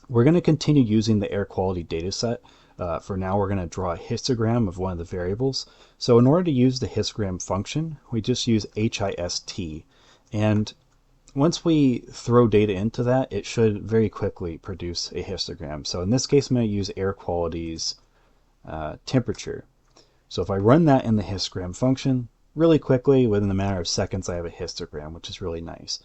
We're going to continue using the air quality data set. For now, we're going to draw a histogram of one of the variables. So in order to use the histogram function, we just use HIST. And once we throw data into that, it should very quickly produce a histogram. So in this case, I'm going to use air quality's temperature. So if I run that in the histogram function, really quickly, within a matter of seconds, I have a histogram, which is really nice.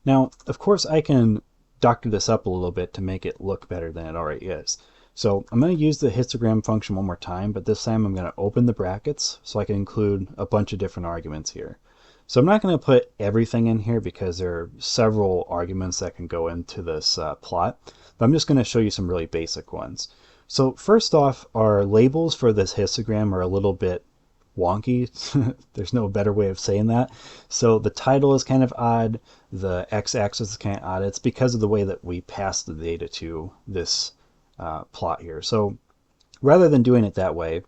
Now, of course, I can doctor this up a little bit to make it look better than it already is. So I'm going to use the histogram function one more time, but this time I'm going to open the brackets so I can include a bunch of different arguments here. So I'm not going to put everything in here because there are several arguments that can go into this plot, but I'm just going to show you some really basic ones. So first off, our labels for this histogram are a little bit wonky. There's no better way of saying that. So the title is kind of odd. The x-axis is kind of odd. It's because of the way that we pass the data to this plot here. So rather than doing it that way,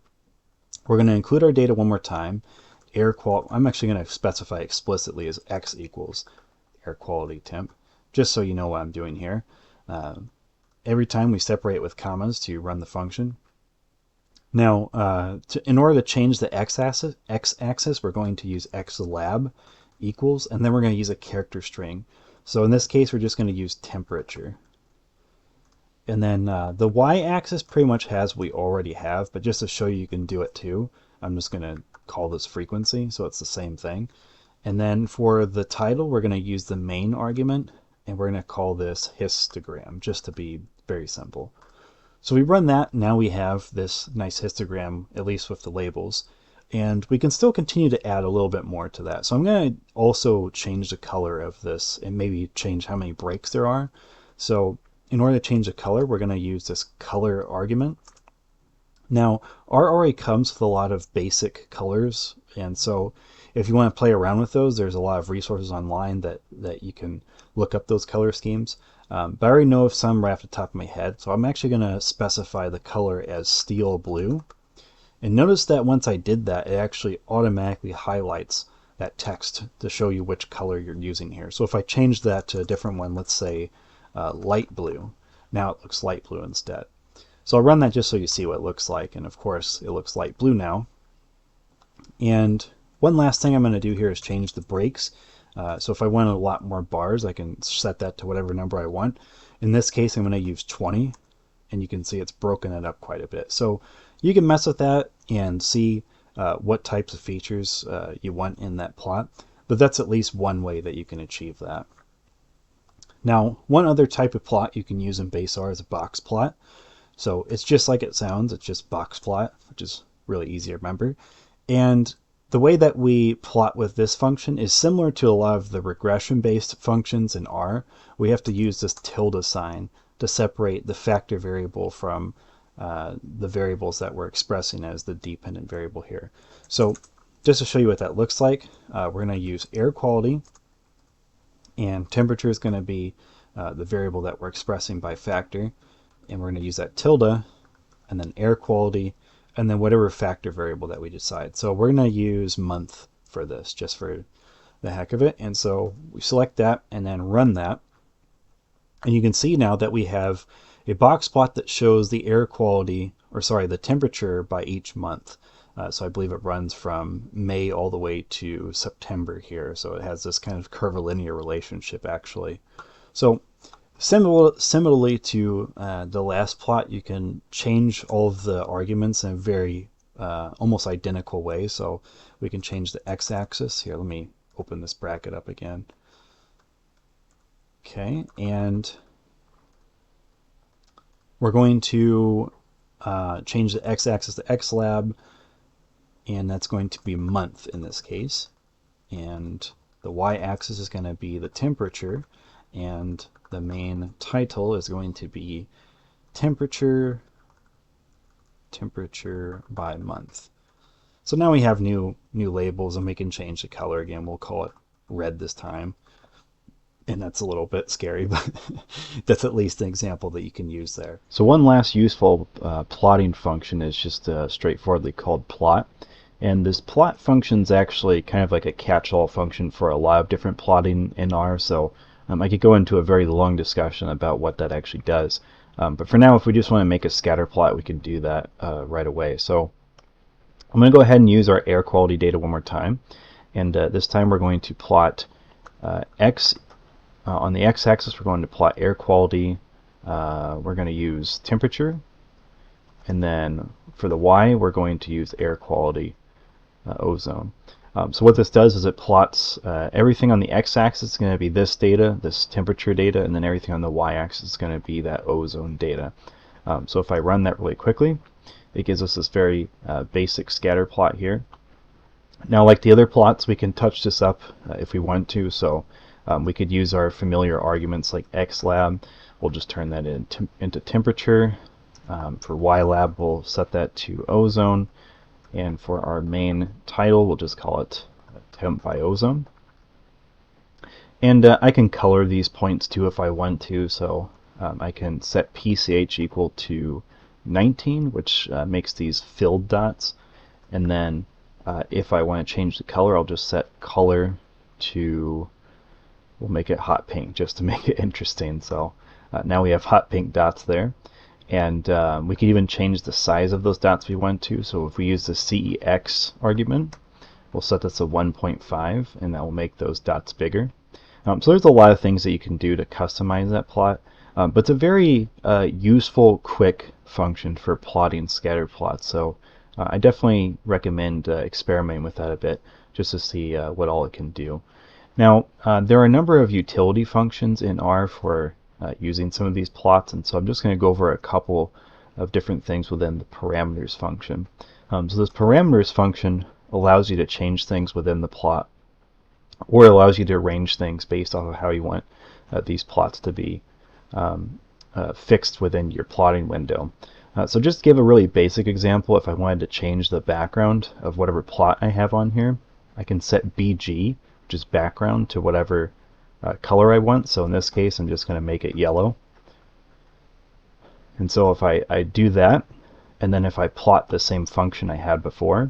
we're going to include our data one more time. I'm actually going to specify explicitly as x equals air quality temp, just so you know what I'm doing here. Every time we separate with commas to run the function. Now, in order to change the x-axis, we're going to use xlab equals, and then we're going to use a character string. So in this case, we're just going to use temperature. And then the y-axis pretty much has what we already have, but just to show you can do it too, I'm just going to call this frequency, so it's the same thing. And then for the title, we're going to use the main argument, and we're going to call this histogram, just to be very simple. So we run that, now we have this nice histogram, at least with the labels. And we can still continue to add a little bit more to that. So I'm going to also change the color of this and maybe change how many breaks there are. So in order to change the color, we're going to use this color argument. Now, R already comes with a lot of basic colors, and so if you want to play around with those, there's a lot of resources online that you can look up those color schemes. But I already know of some right off the top of my head, so I'm actually going to specify the color as steel blue. And notice that once I did that, it actually automatically highlights that text to show you which color you're using here. So if I change that to a different one, let's say light blue, now it looks light blue instead. So I'll run that just so you see what it looks like, and of course it looks light blue now. And one last thing I'm going to do here is change the breaks. So if I want a lot more bars, I can set that to whatever number I want. In this case, I'm going to use 20, and you can see it's broken it up quite a bit. So you can mess with that and see what types of features you want in that plot, but that's at least one way that you can achieve that. Now, one other type of plot you can use in base R is a box plot. So it's just like it sounds, it's just box plot, which is really easy to remember. And the way that we plot with this function is similar to a lot of the regression-based functions in R. We have to use this tilde sign to separate the factor variable from the variables that we're expressing as the dependent variable here. So just to show you what that looks like, we're going to use air quality, and temperature is going to be the variable that we're expressing by factor, and we're going to use that tilde, and then air quality, and then whatever factor variable that we decide. So we're going to use month for this, just for the heck of it. And so we select that and then run that. And you can see now that we have a box plot that shows the air quality, or sorry, the temperature by each month. So I believe it runs from May all the way to September here. So it has this kind of curvilinear relationship actually. So similarly to the last plot, you can change all of the arguments in a very almost identical way. So we can change the x-axis. Here, let me open this bracket up again. Okay, and we're going to change the x-axis to xlab, and that's going to be month in this case. And the y-axis is going to be the temperature, and the main title is going to be temperature by month. So now we have new labels, and we can change the color again. We'll call it red this time. And that's a little bit scary, but that's at least an example that you can use there. So one last useful plotting function is just straightforwardly called plot. And this plot function is actually kind of like a catch-all function for a lot of different plotting in R. So I could go into a very long discussion about what that actually does. But for now, if we just want to make a scatter plot, we can do that right away. So I'm going to go ahead and use our air quality data one more time. And this time we're going to plot X. On the x-axis, we're going to plot air quality. We're going to use temperature. And then for the y, we're going to use air quality, ozone. So what this does is it plots everything on the x-axis is going to be this data, this temperature data, and then everything on the y-axis is going to be that ozone data. So if I run that really quickly, it gives us this very basic scatter plot here. Now, like the other plots, we can touch this up if we want to. So we could use our familiar arguments like xlab. We'll just turn that into temperature. For ylab, we'll set that to ozone. And for our main title, we'll just call it temp by ozone. And I can color these points too if I want to. So I can set PCH equal to 19, which makes these filled dots. And then if I want to change the color, I'll just set color to, we'll make it hot pink just to make it interesting. So now we have hot pink dots there. And we could even change the size of those dots we want to. So if we use the CEX argument, we'll set this to 1.5, and that will make those dots bigger. So there's a lot of things that you can do to customize that plot. But it's a very useful, quick function for plotting scatter plots. So I definitely recommend experimenting with that a bit just to see what all it can do. Now, there are a number of utility functions in R for using some of these plots, and so I'm just going to go over a couple of different things within the parameters function. So this parameters function allows you to change things within the plot, or allows you to arrange things based off of how you want these plots to be fixed within your plotting window. So just to give a really basic example, if I wanted to change the background of whatever plot I have on here, I can set BG, which is background, to whatever color I want. So in this case, I'm just going to make it yellow. And so if I do that, and then if I plot the same function I had before,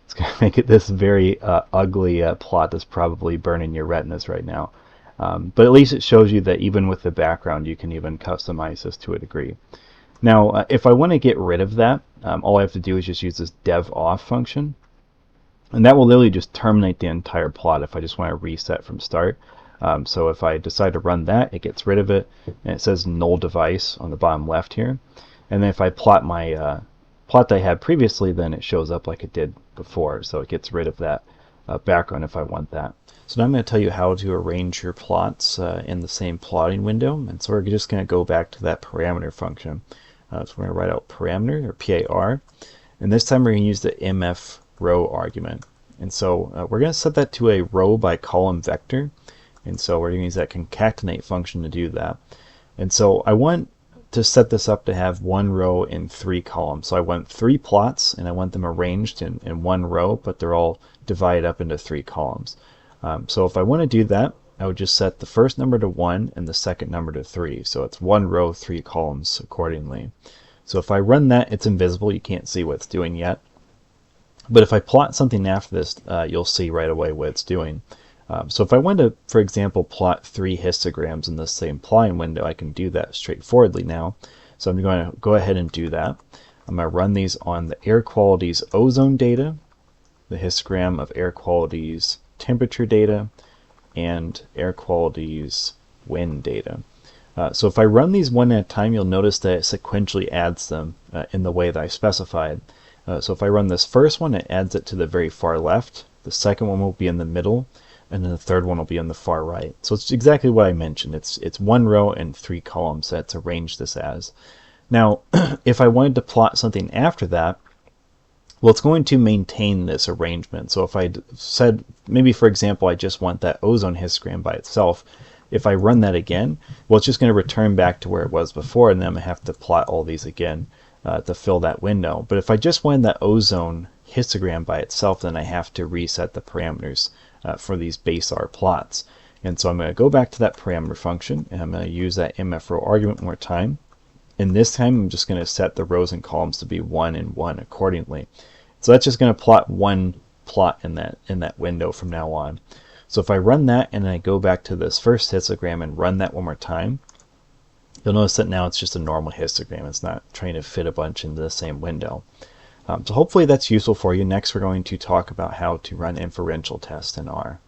it's going to make it this very ugly plot that's probably burning your retinas right now. But at least it shows you that even with the background, you can even customize this to a degree. Now, if I want to get rid of that, all I have to do is just use this dev-off function. And that will literally just terminate the entire plot if I just want to reset from start. So if I decide to run that, it gets rid of it, and it says null device on the bottom left here. And then if I plot my plot that I had previously, then it shows up like it did before. So it gets rid of that background if I want that. So now I'm going to tell you how to arrange your plots in the same plotting window. And so we're just going to go back to that parameter function. So we're going to write out parameter, or PAR. And this time we're going to use the MF row argument. And so we're going to set that to a row by column vector. And so we're going to use that concatenate function to do that. And so I want to set this up to have one row in 3 columns. So I want 3 plots, and I want them arranged in one row, but they're all divided up into 3 columns. So if I want to do that, I would just set the first number to 1 and the second number to 3. So it's 1 row, 3 columns accordingly. So if I run that, it's invisible. You can't see what it's doing yet. But if I plot something after this, you'll see right away what it's doing. So if I want to, for example, plot 3 histograms in the same plotting window, I can do that straightforwardly now. So I'm going to go ahead and do that. I'm going to run these on the air quality's ozone data, the histogram of air quality's temperature data, and air quality's wind data. So if I run these one at a time, you'll notice that it sequentially adds them in the way that I specified. So if I run this first one, it adds it to the very far left. The second one will be in the middle, and then the third one will be on the far right. So it's exactly what I mentioned. It's 1 row and 3 columns that's arranged this as. Now, if I wanted to plot something after that, well, it's going to maintain this arrangement. So if I said, maybe for example, I just want that ozone histogram by itself, if I run that again, well, it's just going to return back to where it was before, and then I'm going to have to plot all these again to fill that window. But if I just wanted that ozone histogram by itself, then I have to reset the parameters for these base R plots. And so I'm going to go back to that parameter function, and I'm going to use that MF row argument one more time. And this time I'm just going to set the rows and columns to be 1 and 1 accordingly. So that's just going to plot one plot in that window from now on. So if I run that and I go back to this first histogram and run that one more time, You'll notice that now it's just a normal histogram. It's not trying to fit a bunch into the same window. So hopefully that's useful for you. Next, we're going to talk about how to run inferential tests in R.